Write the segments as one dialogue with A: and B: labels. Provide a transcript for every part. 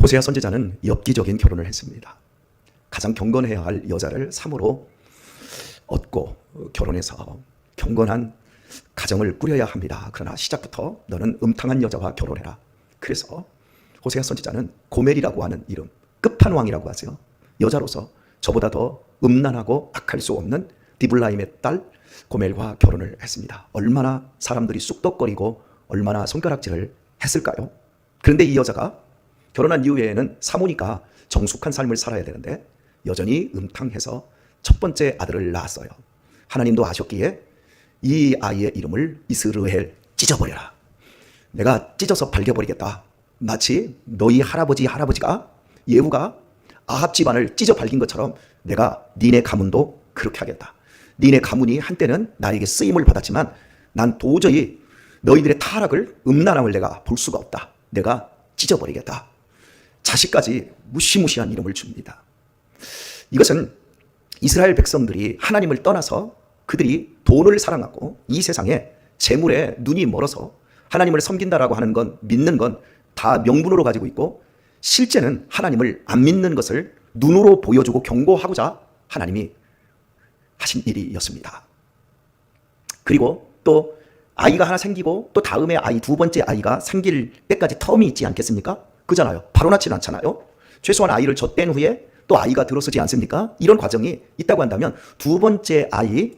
A: 호세아 선지자는 엽기적인 결혼을 했습니다. 가장 경건해야 할 여자를 3으로 얻고 결혼해서 경건한 가정을 꾸려야 합니다. 그러나 시작부터 너는 음탕한 여자와 결혼해라. 그래서 호세아 선지자는 고멜이라고 하는 이름, 끝판왕이라고 하세요. 여자로서 저보다 더 음란하고 악할 수 없는 디블라임의 딸 고멜과 결혼을 했습니다. 얼마나 사람들이 쑥덕거리고 얼마나 손가락질을 했을까요? 그런데 이 여자가 결혼한 이후에는 사모니까 정숙한 삶을 살아야 되는데 여전히 음탕해서 첫 번째 아들을 낳았어요. 하나님도 아셨기에 이 아이의 이름을 이스르엘, 찢어버려라. 내가 찢어서 발겨버리겠다. 마치 너희 할아버지가 예후가 아합 집안을 찢어 발긴 것처럼 내가 니네 가문도 그렇게 하겠다. 니네 가문이 한때는 나에게 쓰임을 받았지만 난 도저히 너희들의 타락을, 음란함을 내가 볼 수가 없다. 내가 찢어버리겠다. 자식까지 무시무시한 이름을 줍니다. 이것은 이스라엘 백성들이 하나님을 떠나서 그들이 돈을 사랑하고 이 세상에 재물에 눈이 멀어서 하나님을 섬긴다라고 하는 건, 믿는 건 다 명분으로 가지고 있고 실제는 하나님을 안 믿는 것을 눈으로 보여주고 경고하고자 하나님이 하신 일이었습니다. 그리고 또 아이가 하나 생기고 또 다음에 아이, 두 번째 아이가 생길 때까지 텀이 있지 않겠습니까? 그잖아요. 바로 낳지는 않잖아요. 최소한 아이를 젖댄 후에 또 아이가 들어서지 않습니까? 이런 과정이 있다고 한다면 두 번째 아이,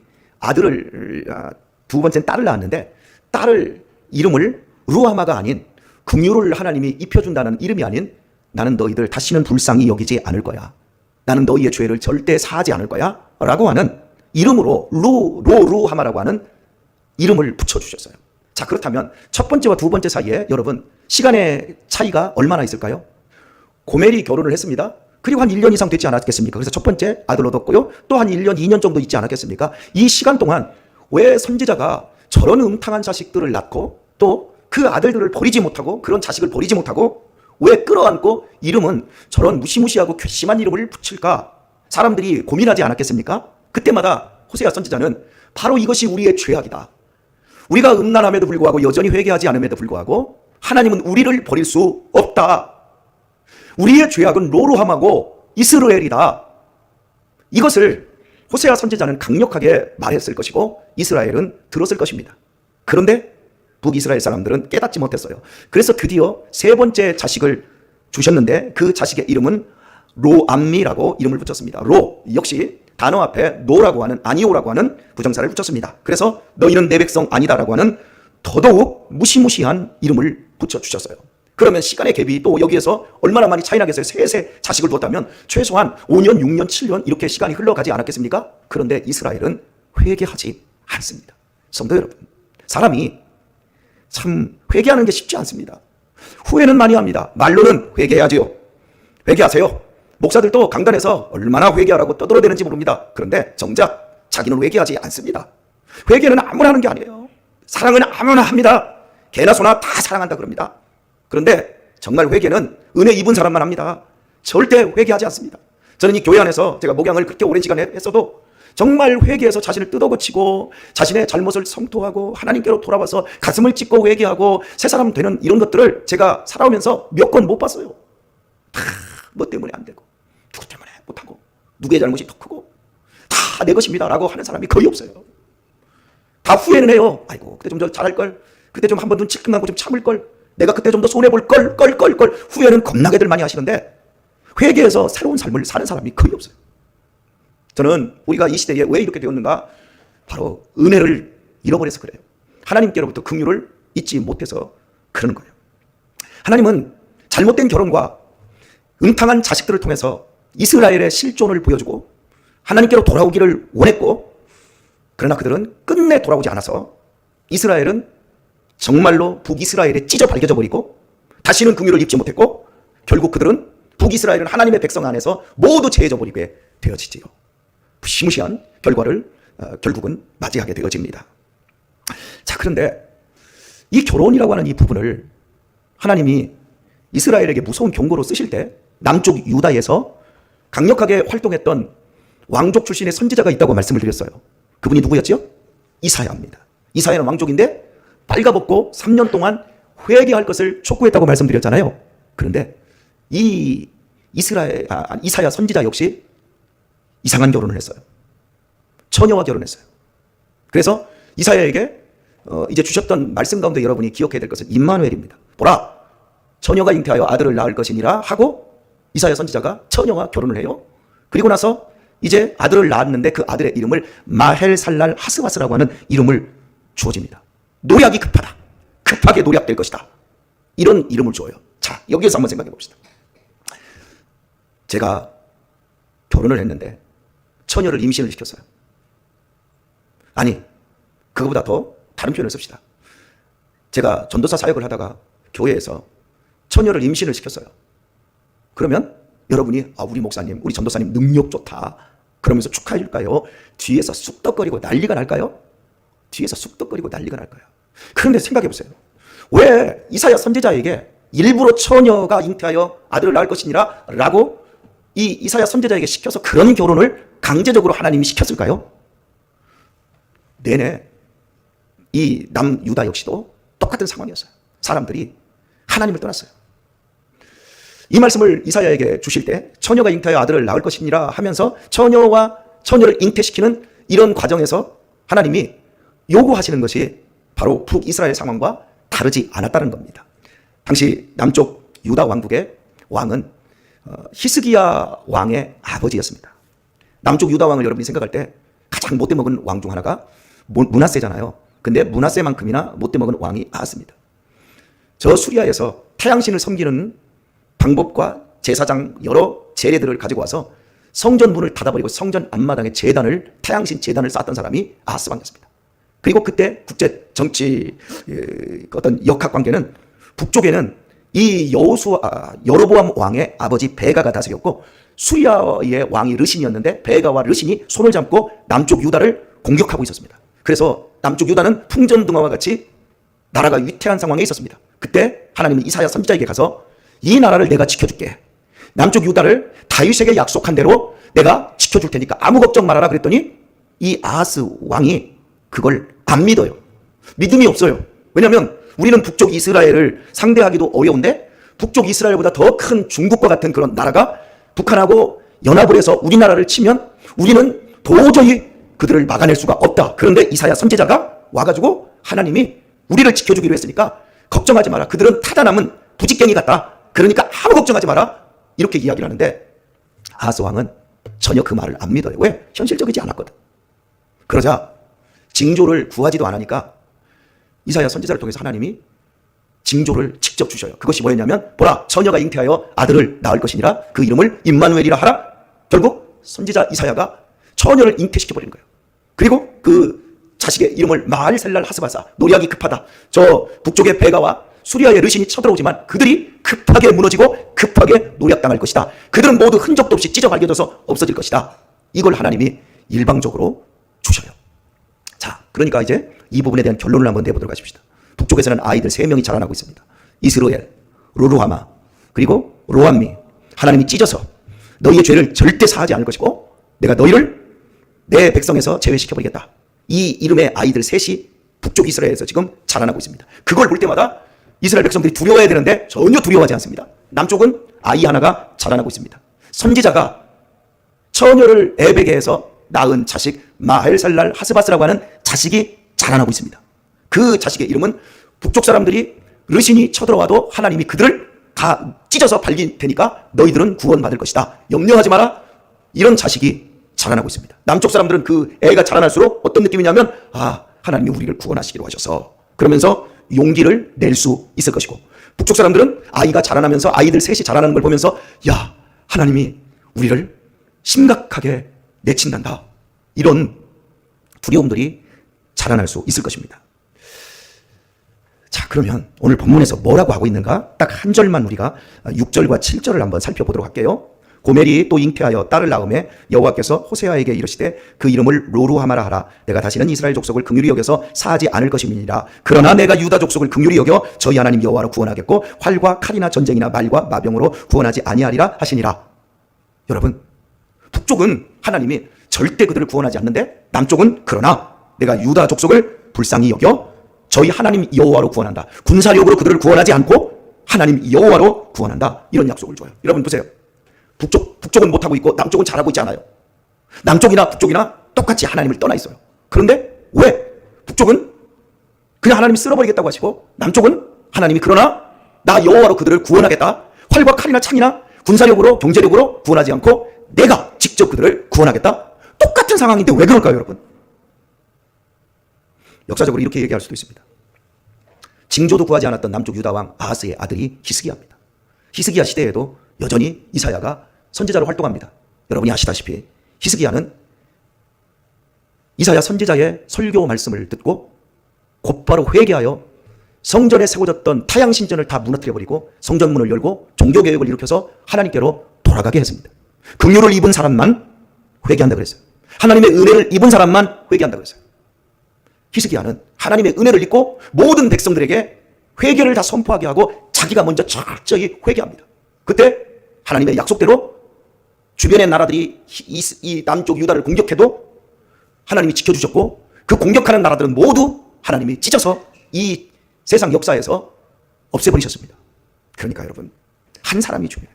A: 두 번째는 딸을 낳았는데 딸을 이름을 루하마가 아닌 긍휼을 하나님이 입혀준다는 이름이 아닌 나는 너희들 다시는 불쌍히 여기지 않을 거야. 나는 너희의 죄를 절대 사하지 않을 거야. 라고 하는 이름으로 루하마라고 하는 이름을 붙여주셨어요. 자, 그렇다면 첫 번째와 두 번째 사이에 여러분 시간의 차이가 얼마나 있을까요? 고멜이 결혼을 했습니다. 그리고 한 1년 이상 되지 않았겠습니까? 그래서 첫 번째 아들을 얻었고요. 또 한 1년, 2년 정도 있지 않았겠습니까? 이 시간 동안 왜 선지자가 저런 음탕한 자식들을 낳고 또 그 아들들을 버리지 못하고 그런 자식을 버리지 못하고 왜 끌어안고 이름은 저런 무시무시하고 괘씸한 이름을 붙일까? 사람들이 고민하지 않았겠습니까? 그때마다 호세아 선지자는 바로 이것이 우리의 죄악이다. 우리가 음란함에도 불구하고 여전히 회개하지 않음에도 불구하고 하나님은 우리를 버릴 수 없다. 우리의 죄악은 로루함하고 이스라엘이다. 이것을 호세아 선지자는 강력하게 말했을 것이고 이스라엘은 들었을 것입니다. 그런데 북이스라엘 사람들은 깨닫지 못했어요. 그래서 드디어 세 번째 자식을 주셨는데 그 자식의 이름은 로암미라고 이름을 붙였습니다. 로 역시 단어 앞에 노라고 하는, 아니오라고 하는 부정사를 붙였습니다. 그래서 너희는 내 백성 아니다라고 하는 더더욱 무시무시한 이름을 붙여주셨어요. 그러면 시간의 갭이 또 여기에서 얼마나 많이 차이 나겠어요? 세 자식을 뒀다면 최소한 5년, 6년, 7년 이렇게 시간이 흘러가지 않았겠습니까? 그런데 이스라엘은 회개하지 않습니다. 성도 여러분, 사람이 참 회개하는 게 쉽지 않습니다. 후회는 많이 합니다. 말로는 회개해야지요. 회개하세요. 목사들도 강단에서 얼마나 회개하라고 떠들어대는지 모릅니다. 그런데 정작 자기는 회개하지 않습니다. 회개는 아무나 하는 게 아니에요. 사랑은 아무나 합니다. 개나 소나 다 사랑한다 그럽니다. 그런데 정말 회개는 은혜 입은 사람만 합니다. 절대 회개하지 않습니다. 저는 이 교회 안에서 제가 목양을 그렇게 오랜 시간 했어도 정말 회개해서 자신을 뜯어고치고 자신의 잘못을 성토하고 하나님께로 돌아와서 가슴을 찢고 회개하고 새 사람 되는 이런 것들을 제가 살아오면서 몇 건 못 봤어요. 다 뭐 때문에 안 되고 누구 때문에 못하고 누구의 잘못이 더 크고 다 내 것입니다 라고 하는 사람이 거의 없어요. 다 후회는 해요. 아이고 그때 좀 더 잘할걸, 그때 좀 한번 눈치 끝나고 좀 참을걸, 내가 그때 좀 더 손해볼걸, 후회는 겁나게들 많이 하시는데 회개해서 새로운 삶을 사는 사람이 거의 없어요. 저는 우리가 이 시대에 왜 이렇게 되었는가? 바로 은혜를 잃어버려서 그래요. 하나님께로부터 긍휼을 잊지 못해서 그러는 거예요. 하나님은 잘못된 결혼과 음탕한 자식들을 통해서 이스라엘의 실존을 보여주고 하나님께로 돌아오기를 원했고, 그러나 그들은 끝내 돌아오지 않아서 이스라엘은 정말로 북이스라엘에 찢어 발겨져 버리고 다시는 긍휼을 입지 못했고, 결국 그들은 북이스라엘은 하나님의 백성 안에서 모두 제해져 버리게 되어지지요. 무시무시한 결과를 결국은 맞이하게 되어집니다. 자, 그런데 이 결혼이라고 하는 이 부분을 하나님이 이스라엘에게 무서운 경고로 쓰실 때 남쪽 유다에서 강력하게 활동했던 왕족 출신의 선지자가 있다고 말씀을 드렸어요. 그분이 누구였죠? 이사야입니다. 이사야는 왕족인데 빨가벗고 3년 동안 회개할 것을 촉구했다고 말씀드렸잖아요. 그런데 이 이사야 선지자 역시 이상한 결혼을 했어요. 처녀와 결혼했어요. 그래서 이사야에게 이제 주셨던 말씀 가운데 여러분이 기억해야 될 것은 임마누엘입니다. 보라, 처녀가 잉태하여 아들을 낳을 것이니라 하고 이사야 선지자가 처녀와 결혼을 해요. 그리고 나서 이제 아들을 낳았는데 그 아들의 이름을 마헬살랄 하스바스라고 하는 이름을 주어집니다. 노략이 급하다. 급하게 노략될 것이다. 이런 이름을 주어요. 자, 여기에서 한번 생각해 봅시다. 제가 결혼을 했는데 처녀를 임신을 시켰어요. 아니, 그거보다 더 다른 표현을 씁시다. 제가 전도사 사역을 하다가 교회에서 처녀를 임신을 시켰어요. 그러면 여러분이 우리 목사님, 우리 전도사님 능력 좋다 그러면서 축하해 줄까요? 뒤에서 쑥덕거리고 난리가 날까요? 뒤에서 쑥덕거리고 난리가 날까요? 그런데 생각해 보세요. 왜 이사야 선지자에게 일부러 처녀가 잉태하여 아들을 낳을 것이니라 라고 이 이사야 선지자에게 시켜서 그런 결혼을 강제적으로 하나님이 시켰을까요? 내내 이 남유다 역시도 똑같은 상황이었어요. 사람들이 하나님을 떠났어요. 이 말씀을 이사야에게 주실 때 처녀가 잉태하여 아들을 낳을 것이니라 하면서 처녀를 잉태시키는 이런 과정에서 하나님이 요구하시는 것이 바로 북이스라엘 상황과 다르지 않았다는 겁니다. 당시 남쪽 유다 왕국의 왕은 히스기야 왕의 아버지였습니다. 남쪽 유다 왕을 여러분이 생각할 때 가장 못돼 먹은 왕 중 하나가 므낫세잖아요. 근데 므낫세만큼이나 못돼 먹은 왕이 아하스입니다. 저 수리아에서 태양신을 섬기는 방법과 제사장 여러 제례들을 가지고 와서 성전 문을 닫아버리고 성전 앞마당에 태양신 제단을 쌓았던 사람이 아하스 왕이었습니다. 그리고 그때 국제 정치 어떤 역학 관계는 북쪽에는 이 여로보암 왕의 아버지 베가가 다스렸고 수리아의 왕이 르신이었는데 베가와 르신이 손을 잡고 남쪽 유다를 공격하고 있었습니다. 그래서 남쪽 유다는 풍전등화와 같이 나라가 위태한 상황에 있었습니다. 그때 하나님은 이사야 선지자에게 가서 이 나라를 내가 지켜줄게. 남쪽 유다를 다윗에게 약속한 대로 내가 지켜줄 테니까 아무 걱정 말아라 그랬더니 이 아하스 왕이 그걸 안 믿어요. 믿음이 없어요. 왜냐하면 우리는 북쪽 이스라엘을 상대하기도 어려운데 북쪽 이스라엘보다 더 큰 중국과 같은 그런 나라가 북한하고 연합을 해서 우리나라를 치면 우리는 도저히 그들을 막아낼 수가 없다. 그런데 이사야 선지자가 와가지고 하나님이 우리를 지켜주기로 했으니까 걱정하지 마라. 그들은 타다 남은 부직갱이 같다. 그러니까 아무 걱정하지 마라. 이렇게 이야기를 하는데 아하스 왕은 전혀 그 말을 안 믿어요. 왜? 현실적이지 않았거든. 그러자 징조를 구하지도 않으니까 이사야 선지자를 통해서 하나님이 징조를 직접 주셔요. 그것이 뭐였냐면 보라, 처녀가 잉태하여 아들을 낳을 것이니라 그 이름을 임마누엘이라 하라. 결국 선지자 이사야가 처녀를 잉태시켜버리는 거예요. 그리고 그 자식의 이름을 마알셀랄 하스바사, 노략이 급하다. 저 북쪽의 베가와 수리아의 르신이 쳐들어오지만 그들이 급하게 무너지고 급하게 노략당할 것이다. 그들은 모두 흔적도 없이 찢어 발겨져서 없어질 것이다. 이걸 하나님이 일방적으로 주셔요. 자, 그러니까 이제 이 부분에 대한 결론을 한번 내보도록 하십시다. 북쪽에서는 아이들 3명이 자라나고 있습니다. 이스로엘, 루루하마, 그리고 로암미. 하나님이 찢어서 너희의 죄를 절대 사하지 않을 것이고 내가 너희를 내 백성에서 제외시켜버리겠다. 이 이름의 아이들 셋이 북쪽 이스라엘에서 지금 자라나고 있습니다. 그걸 볼 때마다 이스라엘 백성들이 두려워해야 되는데 전혀 두려워하지 않습니다. 남쪽은 아이 하나가 자라나고 있습니다. 선지자가 처녀를 에베게 해서 낳은 자식 마헬살랄 하스바스라고 하는 자식이 자라나고 있습니다. 그 자식의 이름은 북쪽 사람들이 르신이 쳐들어와도 하나님이 그들을 다 찢어서 발길 테니까 너희들은 구원받을 것이다. 염려하지 마라. 이런 자식이 자라나고 있습니다. 남쪽 사람들은 그 애가 자라날수록 어떤 느낌이냐면 하나님이 우리를 구원하시기로 하셔서 그러면서 용기를 낼 수 있을 것이고 북쪽 사람들은 아이가 자라나면서 아이들 셋이 자라나는 걸 보면서 야, 하나님이 우리를 심각하게 내친단다. 이런 두려움들이 자라날 수 있을 것입니다. 자, 그러면 오늘 본문에서 뭐라고 하고 있는가? 딱 한 절만 우리가 6절과 7절을 한번 살펴보도록 할게요. 고멜이 또 잉태하여 딸을 낳음에 여호와께서 호세아에게 이르시되 그 이름을 로루하마라 하라. 내가 다시는 이스라엘 족속을 긍휼히 여겨서 사하지 않을 것임이니라. 그러나 내가 유다 족속을 긍휼히 여겨 저희 하나님 여호와로 구원하겠고 활과 칼이나 전쟁이나 말과 마병으로 구원하지 아니하리라 하시니라. 여러분, 북쪽은 하나님이 절대 그들을 구원하지 않는데 남쪽은 그러나 내가 유다 족속을 불쌍히 여겨 저희 하나님 여호와로 구원한다. 군사력으로 그들을 구원하지 않고 하나님 여호와로 구원한다. 이런 약속을 줘요. 여러분 보세요. 북쪽은 못하고 있고 남쪽은 잘하고 있지 않아요. 남쪽이나 북쪽이나 똑같이 하나님을 떠나 있어요. 그런데 왜 북쪽은 그냥 하나님이 쓸어버리겠다고 하시고 남쪽은 하나님이 그러나 나 여호와로 그들을 구원하겠다. 활과 칼이나 창이나 군사력으로 경제력으로 구원하지 않고 내가 직접 그들을 구원하겠다. 똑같은 상황인데 왜 그럴까요, 여러분? 역사적으로 이렇게 얘기할 수도 있습니다. 징조도 구하지 않았던 남쪽 유다 왕 아하스의 아들이 히스기야입니다. 히스기야 시대에도 여전히 이사야가 선지자로 활동합니다. 여러분이 아시다시피 히스기야는 이사야 선지자의 설교 말씀을 듣고 곧바로 회개하여 성전에 세워졌던 타향신전을 다 무너뜨려버리고 성전문을 열고 종교개혁을 일으켜서 하나님께로 돌아가게 했습니다. 긍휼을 입은 사람만 회개한다 그랬어요. 하나님의 은혜를 입은 사람만 회개한다 그랬어요. 히스기야는 하나님의 은혜를 입고 모든 백성들에게 회개를 다 선포하게 하고 자기가 먼저 철저히 회개합니다. 그때 하나님의 약속대로 주변의 나라들이 이 남쪽 유다를 공격해도 하나님이 지켜주셨고 그 공격하는 나라들은 모두 하나님이 찢어서 이 세상 역사에서 없애버리셨습니다. 그러니까 여러분, 한 사람이 중요해요.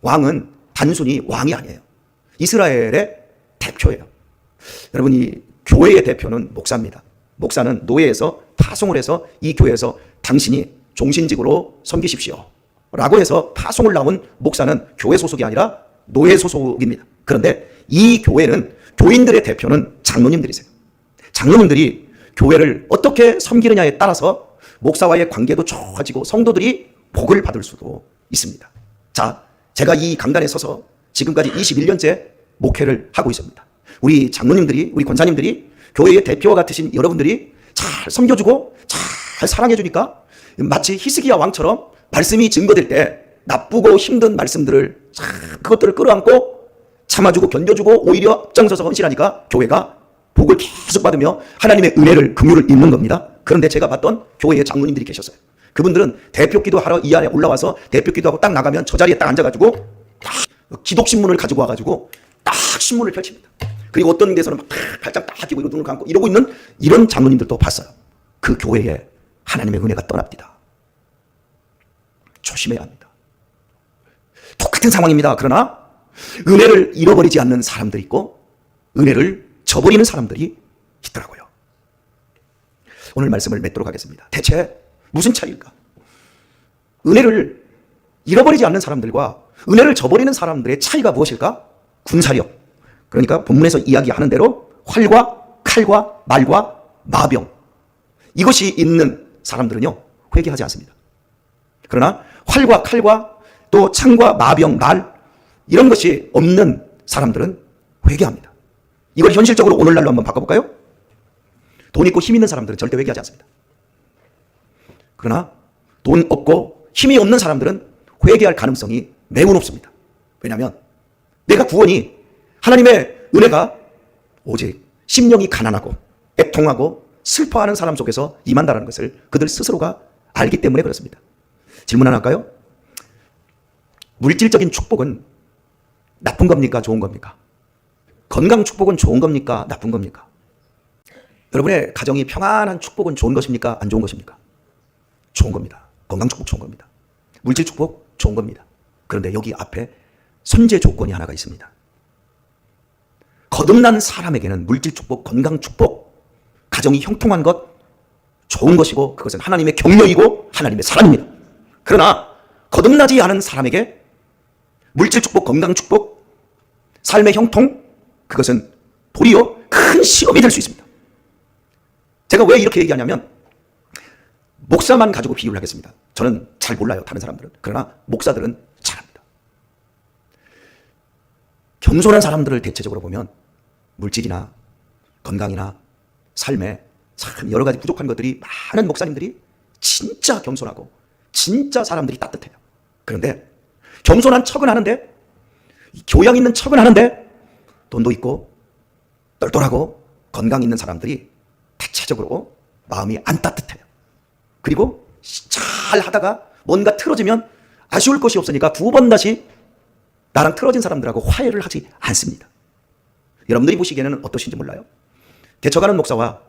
A: 왕은 단순히 왕이 아니에요. 이스라엘의 대표예요. 여러분, 이 교회의 대표는 목사입니다. 목사는 노예에서 파송을 해서 이 교회에서 당신이 종신직으로 섬기십시오 라고 해서 파송을 나온 목사는 교회 소속이 아니라 노예 소속입니다. 그런데 이 교회는 교인들의 대표는 장로님들이세요. 장로님들이 교회를 어떻게 섬기느냐에 따라서 목사와의 관계도 좋아지고 성도들이 복을 받을 수도 있습니다. 자, 제가 이 강단에 서서 지금까지 21년째 목회를 하고 있습니다. 우리 장로님들이, 우리 권사님들이, 교회의 대표와 같으신 여러분들이 잘 섬겨주고 잘 사랑해주니까 마치 히스기야 왕처럼 말씀이 증거될 때 나쁘고 힘든 말씀들을 그것들을 끌어안고 참아주고 견뎌주고 오히려 앞장서서 헌신하니까 교회가 복을 계속 받으며 하나님의 은혜를 긍휼을 입는 겁니다. 그런데 제가 봤던 교회의 장로님들이 계셨어요. 그분들은 대표기도 하러 이 안에 올라와서 대표기도 하고 딱 나가면 저 자리에 딱 앉아가지고 딱 기독신문을 가지고 와가지고 딱 신문을 펼칩니다. 그리고 어떤 데서는 막 발짝 딱 끼고 눈을 감고 이러고 있는 이런 장로님들도 봤어요. 그 교회에 하나님의 은혜가 떠납니다. 조심해야 합니다. 똑같은 상황입니다. 그러나 은혜를 잃어버리지 않는 사람들이 있고 은혜를 저버리는 사람들이 있더라고요. 오늘 말씀을 맺도록 하겠습니다. 대체 무슨 차이일까? 은혜를 잃어버리지 않는 사람들과 은혜를 저버리는 사람들의 차이가 무엇일까? 군사력. 그러니까 본문에서 이야기하는 대로 활과 칼과 말과 마병. 이것이 있는 사람들은요, 회개하지 않습니다. 그러나 활과 칼과 또 창과 마병, 말 이런 것이 없는 사람들은 회개합니다. 이걸 현실적으로 오늘날로 한번 바꿔볼까요? 돈 있고 힘 있는 사람들은 절대 회개하지 않습니다. 그러나 돈 없고 힘이 없는 사람들은 회개할 가능성이 매우 높습니다. 왜냐하면 내가 구원이 하나님의 은혜가 오직 심령이 가난하고 애통하고 슬퍼하는 사람 속에서 임한다는 것을 그들 스스로가 알기 때문에 그렇습니다. 질문 하나 할까요? 물질적인 축복은 나쁜 겁니까? 좋은 겁니까? 건강 축복은 좋은 겁니까? 나쁜 겁니까? 여러분의 가정이 평안한 축복은 좋은 것입니까? 안 좋은 것입니까? 좋은 겁니다. 건강 축복 좋은 겁니다. 물질 축복 좋은 겁니다. 그런데 여기 앞에 선제 조건이 하나가 있습니다. 거듭난 사람에게는 물질 축복, 건강 축복, 가정이 형통한 것 좋은 것이고 그것은 하나님의 격려이고 하나님의 사랑입니다. 그러나 거듭나지 않은 사람에게 물질 축복, 건강 축복, 삶의 형통, 그것은 도리어 큰 시험이 될 수 있습니다. 제가 왜 이렇게 얘기하냐면 목사만 가지고 비유를 하겠습니다. 저는 잘 몰라요, 다른 사람들은. 그러나 목사들은 잘합니다. 겸손한 사람들을 대체적으로 보면 물질이나 건강이나 삶에 참 여러 가지 부족한 것들이 많은 목사님들이 진짜 겸손하고 진짜 사람들이 따뜻해요. 그런데 겸손한 척은 하는데, 교양 있는 척은 하는데 돈도 있고 똘똘하고 건강 있는 사람들이 대체적으로 마음이 안 따뜻해요. 그리고 잘 하다가 뭔가 틀어지면 아쉬울 것이 없으니까 두 번 다시 나랑 틀어진 사람들하고 화해를 하지 않습니다. 여러분들이 보시기에는 어떠신지 몰라요. 개척하는 목사와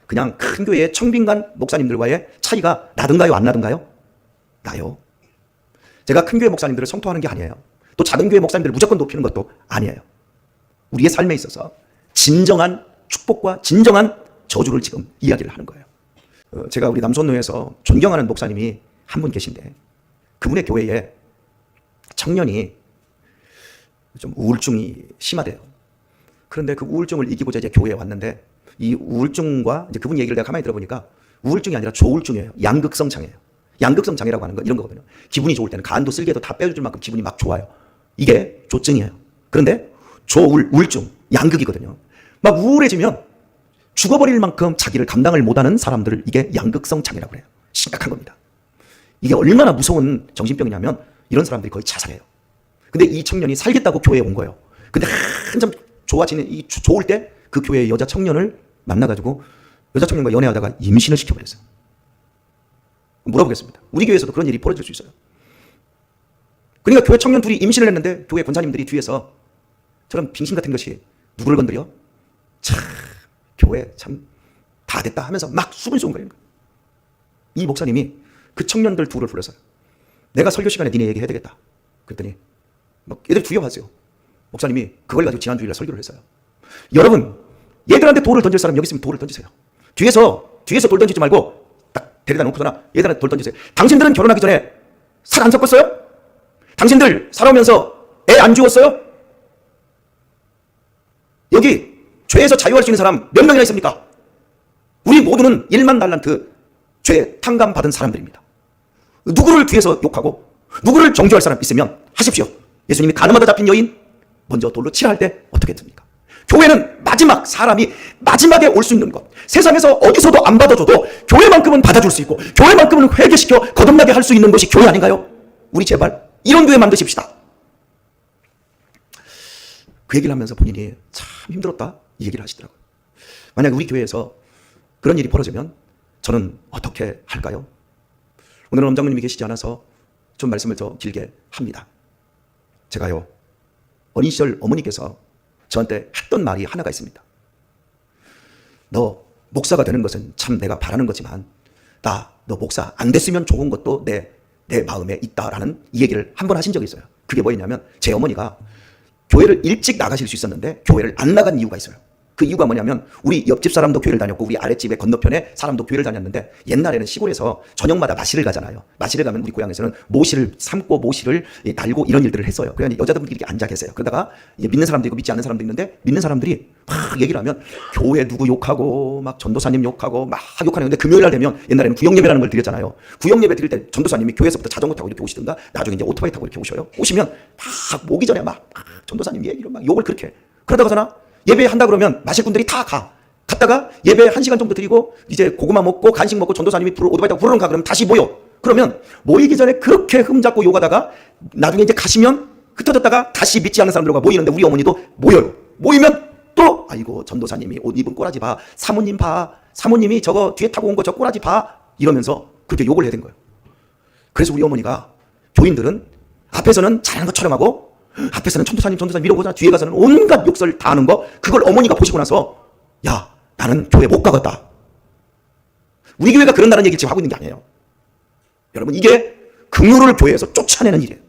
A: 그냥 큰 교회의 청빈관 목사님들과의 차이가 나든가요, 안 나든가요? 나요. 제가 큰 교회 목사님들을 성토하는 게 아니에요. 또 작은 교회 목사님들을 무조건 높이는 것도 아니에요. 우리의 삶에 있어서 진정한 축복과 진정한 저주를 지금 이야기를 하는 거예요. 제가 우리 남선로에서 존경하는 목사님이 한 분 계신데 그분의 교회에 청년이 좀 우울증이 심하대요. 그런데 그 우울증을 이기고자 이제 교회에 왔는데 이 우울증과 이제 그분 얘기를 내가 가만히 들어보니까 우울증이 아니라 조울증이에요. 양극성 장애예요. 양극성 장애라고 하는 건 이런 거거든요. 기분이 좋을 때는 간도 쓸개도 다 빼줄 만큼 기분이 막 좋아요. 이게 조증이에요. 그런데 우울증, 양극이거든요. 막 우울해지면 죽어버릴 만큼 자기를 감당을 못하는 사람들을 이게 양극성 장애라고 그래요. 심각한 겁니다. 이게 얼마나 무서운 정신병이냐면 이런 사람들이 거의 자살해요. 근데 이 청년이 살겠다고 교회에 온 거예요. 근데 한참 좋아지는 좋을 때 그 교회의 여자 청년을 만나가지고 여자 청년과 연애하다가 임신을 시켜버렸어요. 물어보겠습니다. 우리 교회에서도 그런 일이 벌어질 수 있어요. 그러니까 교회 청년 둘이 임신을 했는데 교회 권사님들이 뒤에서 저런 빙신 같은 것이 누구를 건드려? 참 교회 참 다 됐다 하면서 막 수분 쏘는 거예요. 이 목사님이 그 청년들 둘을 불러서 내가 설교 시간에 니네 얘기해야 되겠다. 그랬더니 막 얘들 두려워하세요. 목사님이 그걸 가지고 지난 주일에 설교를 했어요. 여러분 얘들한테 돌을 던질 사람 여기 있으면 돌을 던지세요. 뒤에서 돌 던지지 말고 딱 데려다 놓고서나 얘들한테 돌 던지세요. 당신들은 결혼하기 전에 살 안 섞었어요? 당신들 살아오면서 애 안 죽었어요? 여기 죄에서 자유할 수 있는 사람 몇 명이나 있습니까? 우리 모두는 1만 달란트 죄 탕감 받은 사람들입니다. 누구를 뒤에서 욕하고 누구를 정죄할 사람 있으면 하십시오. 예수님이 가늠하다 잡힌 여인 먼저 돌로 치라 할 때 어떻게 했습니까? 교회는 마지막 사람이 마지막에 올 수 있는 것, 세상에서 어디서도 안 받아줘도 교회만큼은 받아줄 수 있고 교회만큼은 회개시켜 거듭나게 할 수 있는 것이 교회 아닌가요? 우리 제발 이런 교회 만드십시다. 그 얘기를 하면서 본인이 참 힘들었다 이 얘기를 하시더라고요. 만약 우리 교회에서 그런 일이 벌어지면 저는 어떻게 할까요? 오늘은 엄장로님이 계시지 않아서 좀 말씀을 더 길게 합니다. 제가요 어린 시절 어머니께서 저한테 했던 말이 하나가 있습니다. 너 목사가 되는 것은 참 내가 바라는 거지만 너 목사 안 됐으면 좋은 것도 내 마음에 있다라는 이 얘기를 한 번 하신 적이 있어요. 그게 뭐였냐면 제 어머니가 교회를 일찍 나가실 수 있었는데 교회를 안 나간 이유가 있어요. 그 이유가 뭐냐면 우리 옆집 사람도 교회를 다녔고 우리 아랫집의 건너편에 사람도 교회를 다녔는데 옛날에는 시골에서 저녁마다 마실을 가잖아요. 마실을 가면 우리 고향에서는 모시를 삶고 모시를 날고 이런 일들을 했어요. 그러니 여자분들이 이렇게 앉아 계세요. 그러다가 믿는 사람도 있고 믿지 않는 사람도 있는데 믿는 사람들이 막 얘기를 하면 교회 누구 욕하고 막 전도사님 욕하고 막 욕하는 건데 금요일 날 되면 옛날에는 구역예배라는 걸 드렸잖아요. 구역예배 드릴 때 전도사님이 교회에서부터 자전거 타고 이렇게 오시든가 나중에 이제 오토바이 타고 이렇게 오셔요. 오시면 막 오기 전에 막 전도사님 얘기를 막 욕을 그렇게 해. 그러다가서나 예배 한다 그러면 마실 분들이 다 갔다가 예배 1시간 정도 드리고 이제 고구마 먹고 간식 먹고 전도사님이 오토바이 타고 부르는 가 그러면 다시 모여. 그러면 모이기 전에 그렇게 흠잡고 욕하다가 나중에 이제 가시면 흩어졌다가 다시 믿지 않는 사람들과 모이는데 우리 어머니도 모여요. 모이면 또 아이고 전도사님이 옷 입은 꼬라지 봐. 사모님 봐. 사모님이 저거 뒤에 타고 온 거 저 꼬라지 봐. 이러면서 그렇게 욕을 해야 된 거예요. 그래서 우리 어머니가 교인들은 앞에서는 잘하는 것처럼 하고 앞에서는 전도사님 이러고 뒤에 가서는 온갖 욕설 다 하는 거 그걸 어머니가 보시고 나서 야 나는 교회 못 가겠다. 우리 교회가 그런다는 얘기를 지금 하고 있는 게 아니에요. 여러분 이게 긍휼을 교회에서 쫓아내는 일이에요.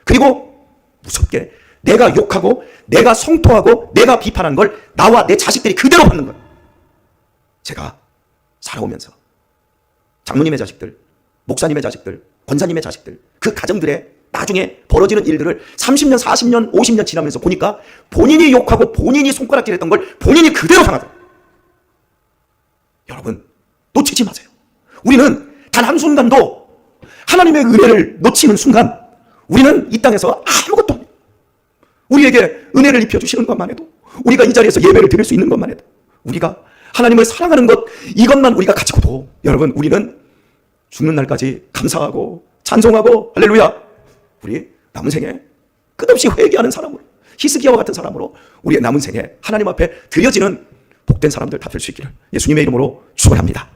A: 그리고 무섭게 내가 욕하고 내가 성토하고 내가 비판한 걸 나와 내 자식들이 그대로 받는 거예요. 제가 살아오면서 장로님의 자식들, 목사님의 자식들, 권사님의 자식들 그 가정들의 나중에 벌어지는 일들을 30년, 40년, 50년 지나면서 보니까 본인이 욕하고 본인이 손가락질했던 걸 본인이 그대로 당하죠. 여러분 놓치지 마세요. 우리는 단 한순간도 하나님의 은혜를 놓치는 순간 우리는 이 땅에서 아무것도 안 해요. 우리에게 은혜를 입혀주시는 것만 해도 우리가 이 자리에서 예배를 드릴 수 있는 것만 해도 우리가 하나님을 사랑하는 것 이것만 우리가 가지고도 여러분 우리는 죽는 날까지 감사하고 찬송하고 할렐루야 우리 남은 생에 끝없이 회개하는 사람으로 히스기야와 같은 사람으로 우리의 남은 생에 하나님 앞에 드려지는 복된 사람들 다 될 수 있기를 예수님의 이름으로 축원합니다.